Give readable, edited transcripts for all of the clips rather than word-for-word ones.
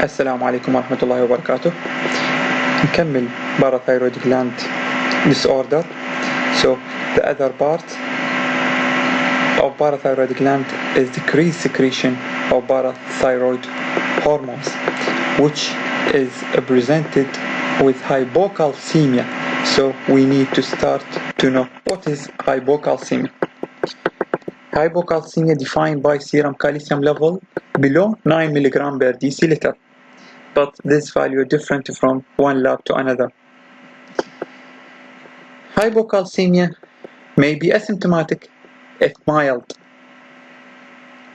السلام عليكم ورحمة الله وبركاته. نكمل parathyroid gland disorder. So the other part of parathyroid gland is decreased secretion of parathyroid hormones, which is presented with hypocalcemia. So we need to start to know what is hypocalcemia. Hypocalcemia defined by serum calcium level below 9 mg per deciliter, but this value is different from one lab to another. Hypocalcemia may be asymptomatic if mild,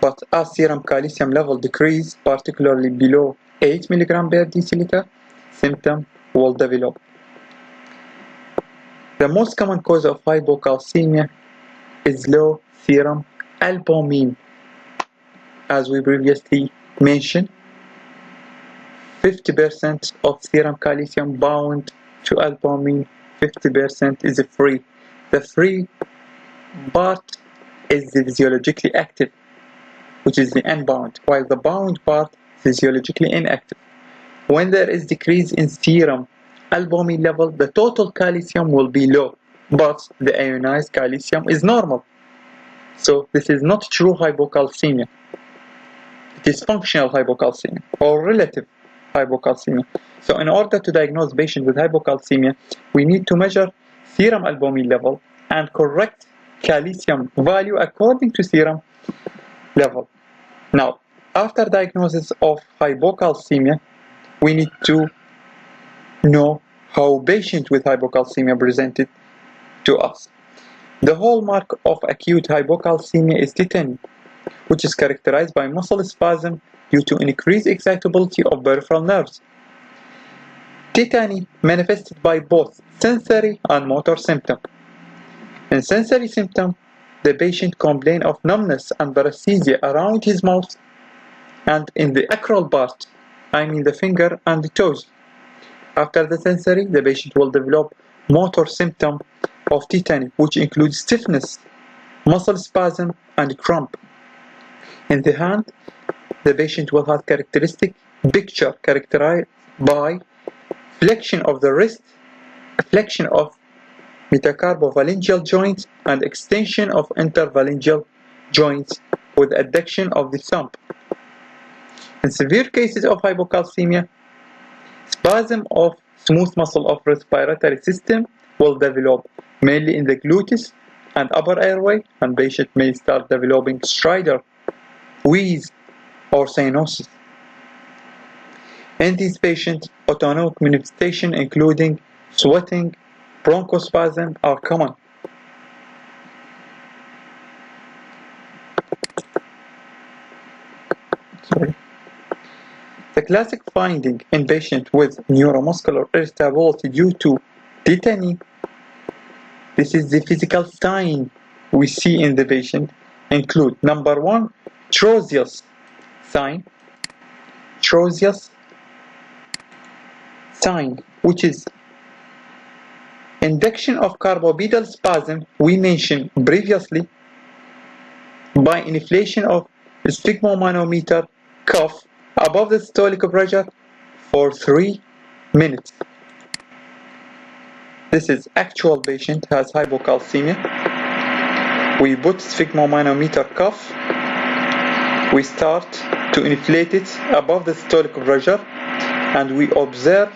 but as serum calcium level decrease, particularly below 8 mg per deciliter, symptom will develop. The most common cause of hypocalcemia is low serum albumin. As we previously mentioned, 50% of serum calcium bound to albumin, 50% is free. The free part is the physiologically active, which is the unbound, while the bound part is physiologically inactive. When there is decrease in serum albumin level, the total calcium will be low, but the ionized calcium is normal. So this is not true hypocalcemia. It is functional hypocalcemia or relative hypocalcemia. So in order to diagnose patient with hypocalcemia, we need to measure serum albumin level and correct calcium value according to serum level. Now, after diagnosis of hypocalcemia, we need to know how patient with hypocalcemia presented to us. The hallmark of acute hypocalcemia is tetany, which is characterized by muscle spasm due to increased excitability of peripheral nerves. Tetany manifested by both sensory and motor symptoms. In sensory symptom, the patient complains of numbness and paresthesia around his mouth and in the acral part, I mean the finger and the toes. After the sensory, the patient will develop motor symptom of tetany, which includes stiffness, muscle spasm, and cramp. In the hand, the patient will have characteristic picture characterized by flexion of the wrist, flexion of metacarpophalangeal joints, and extension of interphalangeal joints with adduction of the thumb. In severe cases of hypocalcemia, spasm of smooth muscle of respiratory system will develop mainly in the gluteus and upper airway, and patient may start developing stridor, wheeze, or cyanosis. In these patients, autonomic manifestation including sweating, bronchospasm are common. The classic finding in patients with neuromuscular irritability due to tetany, this is the physical sign we see in the patient, include number 1, Trozius sign, which is induction of carbopetal spasm we mentioned previously by inflation of sphygmomanometer cuff above the systolic pressure for 3 minutes. This is actual patient has hypocalcemia. We put sphygmomanometer cuff. We start to inflate it above the systolic pressure, and we observe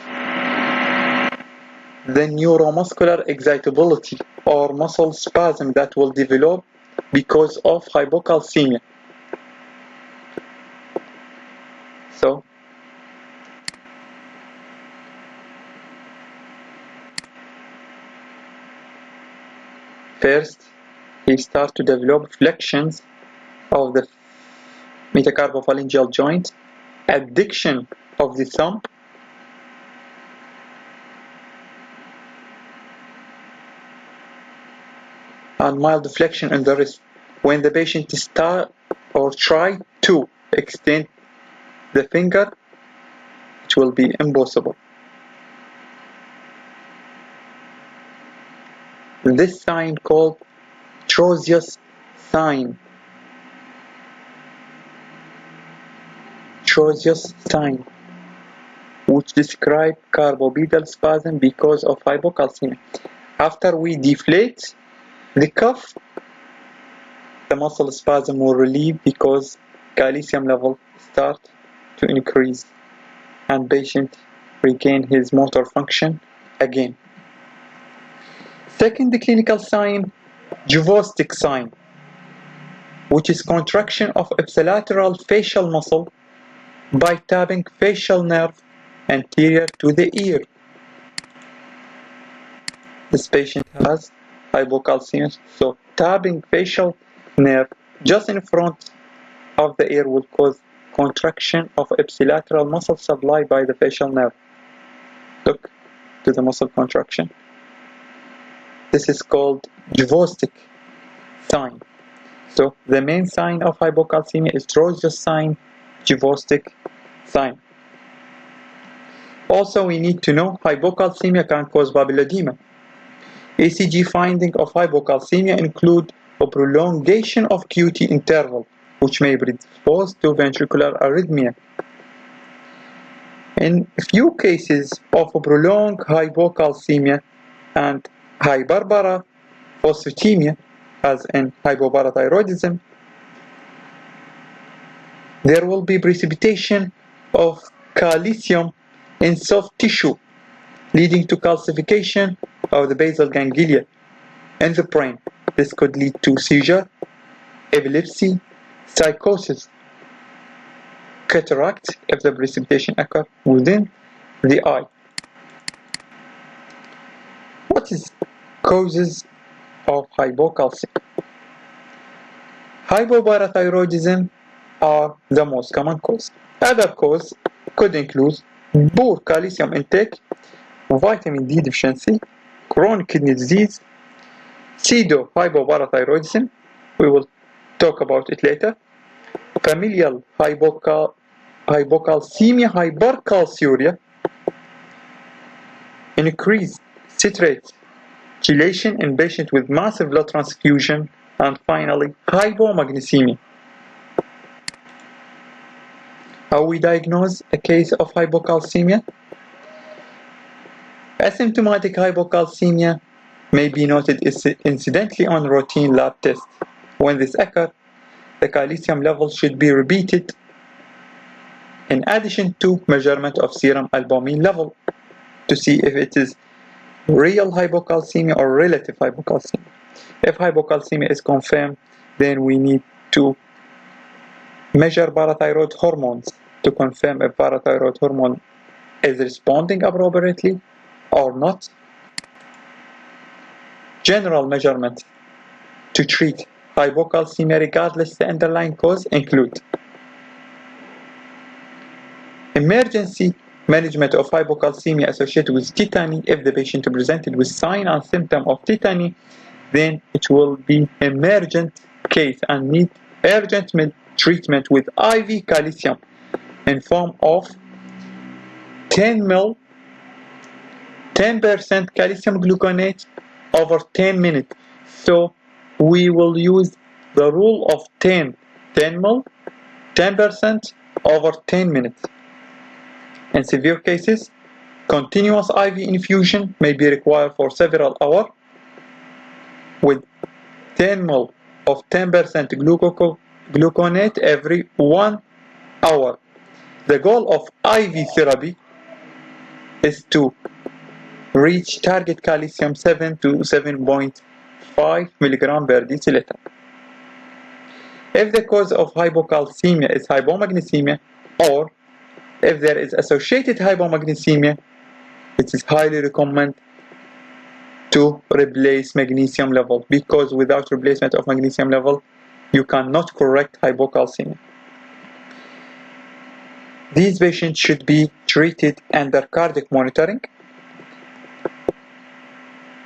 the neuromuscular excitability or muscle spasm that will develop because of hypocalcemia. So, first, he starts to develop flexions of the metacarpophalangeal joint, adduction of the thumb, and mild flexion in the wrist. When the patient start or try to extend the finger, it will be impossible. This sign called Trozius sign. Trozius sign. which describe carbopedal spasm because of hypocalcemia. After we deflate the cuff, the muscle spasm will relieve because calcium level start to increase and patient regain his motor function again. Second clinical sign, Juvostic sign, which is contraction of ipsilateral facial muscle by tapping facial nerve anterior to the ear. This patient has hypocalcemia, so tapping facial nerve just in front of the ear will cause contraction of ipsilateral muscle supply by the facial nerve. Look to the muscle contraction. This is called Juvostic sign. So the main sign of hypocalcemia is Droge's sign, Juvostic sign. Also, we need to know hypocalcemia can cause papilledema. ECG finding of hypocalcemia include a prolongation of QT interval, which may predispose to ventricular arrhythmia. In a few cases of prolonged hypocalcemia and hyperparaphosphatemia, as in hypoparathyroidism, there will be precipitation of calcium in soft tissue, leading to calcification of the basal ganglia in the brain. This could lead to seizure, epilepsy, psychosis, cataract if the precipitation occurs within the eye. What is causes of hypocalcemia? Hypoparathyroidism are the most common cause. Other causes could include poor calcium intake, vitamin D deficiency, chronic kidney disease, pseudo-hypoparathyroidism, we will talk about it later, familial hypocalcemia, hypercalciuria, increased citrate chelation in patients with massive blood transfusion, and finally hypomagnesemia. How we diagnose a case of hypocalcemia? Asymptomatic hypocalcemia may be noted incidentally on routine lab tests. When this occurs, the calcium level should be repeated in addition to measurement of serum albumin level to see if it is real hypocalcemia or relative hypocalcemia. If hypocalcemia is confirmed, then we need to measure parathyroid hormones to confirm if parathyroid hormone is responding appropriately or not. General measurements to treat hypocalcemia regardless the underlying cause include emergency management of hypocalcemia associated with tetany. If the patient presented with sign and symptom of tetany, then it will be emergent case and need urgent treatment with IV calcium in form of 10 ml 10% calcium gluconate over 10 minutes. So we will use the rule of 10 ml 10% over 10 minutes. In severe cases, continuous IV infusion may be required for several hours with 10 ml of 10% gluconate every 1 hour. The goal of IV therapy is to reach target calcium 7 to 7.5 mg per deciliter. If the cause of hypocalcemia is hypomagnesemia, or if there is associated hypomagnesemia, it is highly recommended to replace magnesium level, because without replacement of magnesium level, you cannot correct hypocalcemia. These patients should be treated under cardiac monitoring.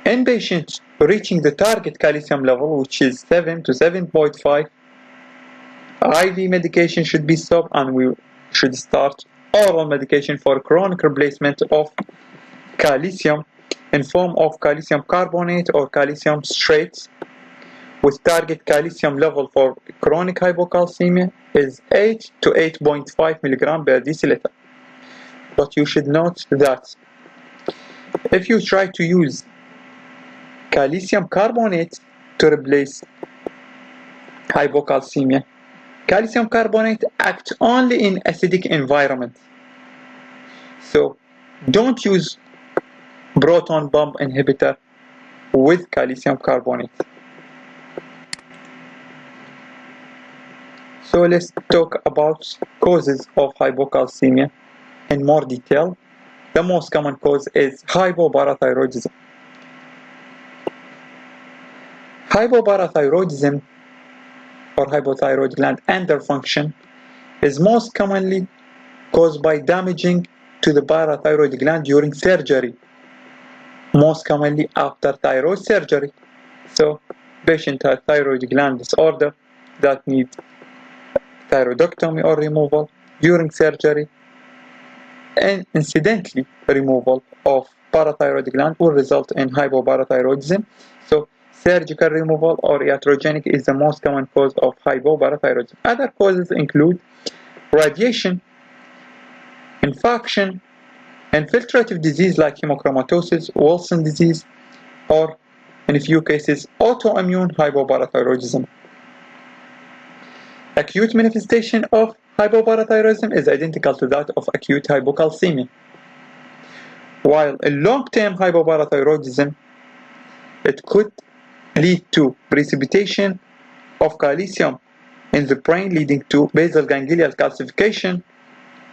In patients reaching the target calcium level, which is 7 to 7.5, IV medication should be stopped, and we should start oral medication for chronic replacement of calcium in form of calcium carbonate or calcium citrate, with target calcium level for chronic hypocalcemia is 8 to 8.5 mg per deciliter. But you should note that if you try to use calcium carbonate to replace hypocalcemia, calcium carbonate acts only in acidic environment. So don't use proton pump inhibitor with calcium carbonate. So let's talk about causes of hypocalcemia in more detail. The most common cause is hypoparathyroidism. Hypoparathyroidism or hypothyroid gland underfunction is most commonly caused by damaging to the parathyroid gland during surgery, most commonly after thyroid surgery. So patient has thyroid gland disorder that needs thyroidectomy or removal during surgery, and incidentally removal of parathyroid gland will result in hypoparathyroidism. So surgical removal or iatrogenic is the most common cause of hypoparathyroidism. Other causes include radiation, infection, infiltrative disease like hemochromatosis, Wilson disease, or in a few cases autoimmune hypoparathyroidism. Acute manifestation of hypoparathyroidism is identical to that of acute hypocalcemia. While in long-term hypoparathyroidism, it could lead to precipitation of calcium in the brain, leading to basal ganglial calcification,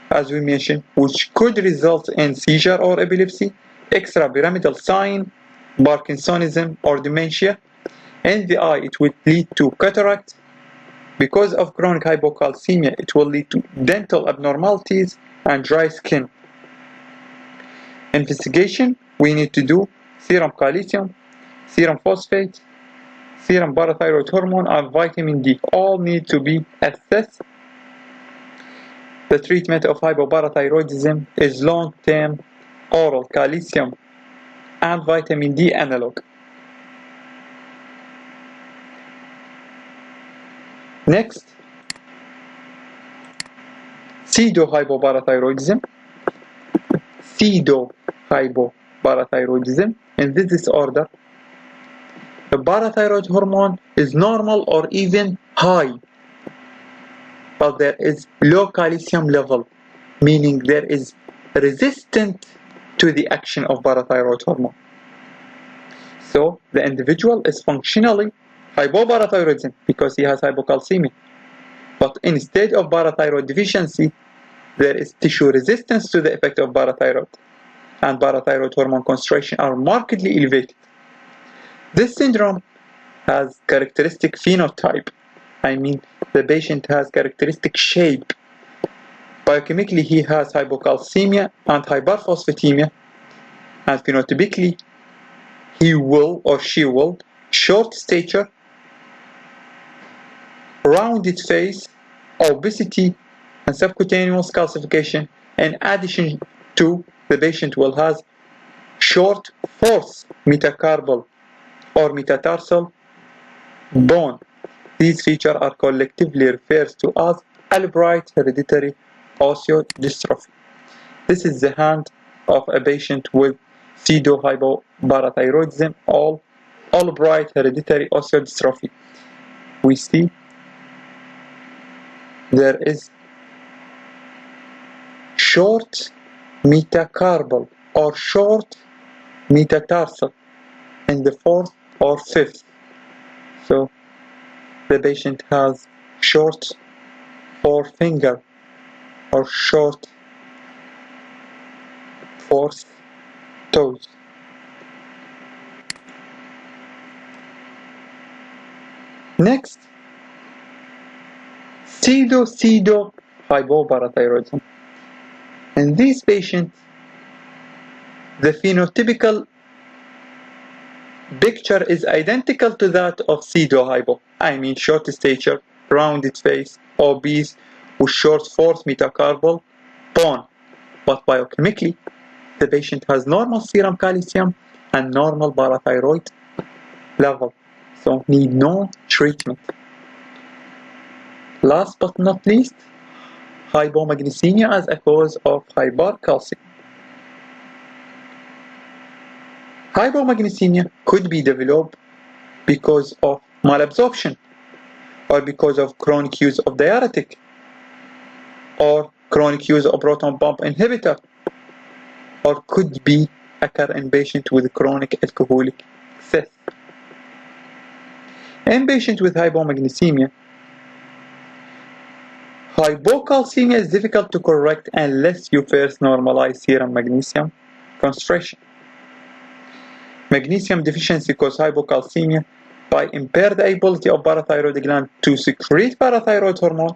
as we mentioned, which could result in seizure or epilepsy, extrapyramidal sign, Parkinsonism, or dementia. In the eye, it would lead to cataract. Because of chronic hypocalcemia, it will lead to dental abnormalities and dry skin. Investigation, we need to do serum calcium, serum phosphate, serum parathyroid hormone, and vitamin D. All need to be assessed. The treatment of hypoparathyroidism is long-term oral calcium and vitamin D analog. Next, pseudohypoparathyroidism. Pseudohypoparathyroidism. In this disorder, the parathyroid hormone is normal or even high, but there is low calcium level, meaning there is resistance to the action of parathyroid hormone. So the individual is functionally hypoparathyroidism because he has hypocalcemia. But instead of parathyroid deficiency, there is tissue resistance to the effect of parathyroid, and parathyroid hormone concentration are markedly elevated. This syndrome has characteristic phenotype. I mean, the patient has characteristic shape. Biochemically, he has hypocalcemia and hyperphosphatemia, and phenotypically, he will or she will short stature, rounded face, obesity, and subcutaneous calcification. In addition to, the patient will have short fourth metacarpal or metatarsal bone. These features are collectively referred to as Albright hereditary osteodystrophy. This is the hand of a patient with pseudohypoparathyroidism or Albright hereditary osteodystrophy. We see there is short metacarpal or short metatarsal in the fourth or fifth. So the patient has short forefinger or short fourth toes. Next, pseudo-hypoparathyroidism. In these patients, the phenotypical picture is identical to that of pseudo-hypo. I mean short stature, rounded face, obese, with short fourth metacarpal bone. But biochemically, the patient has normal serum calcium and normal parathyroid level, so need no treatment. Last but not least, hypomagnesemia as a cause of hypercalcemia. Hypomagnesemia could be developed because of malabsorption, or because of chronic use of diuretic, or chronic use of proton pump inhibitor, or could be occur in patients with chronic alcoholic excess. In patients with hypomagnesemia, hypocalcemia is difficult to correct unless you first normalize serum magnesium concentration. Magnesium deficiency causes hypocalcemia by impaired ability of parathyroid gland to secrete parathyroid hormone,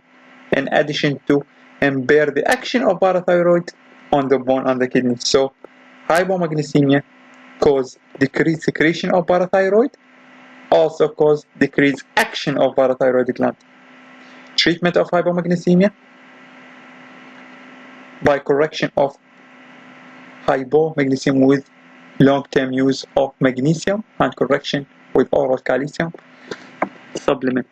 in addition to impair the action of parathyroid on the bone and the kidney. So hypomagnesemia causes decreased secretion of parathyroid, also causes decreased action of parathyroid gland. Treatment of hypomagnesemia by correction of hypomagnesemia with long-term use of magnesium and correction with oral calcium supplement.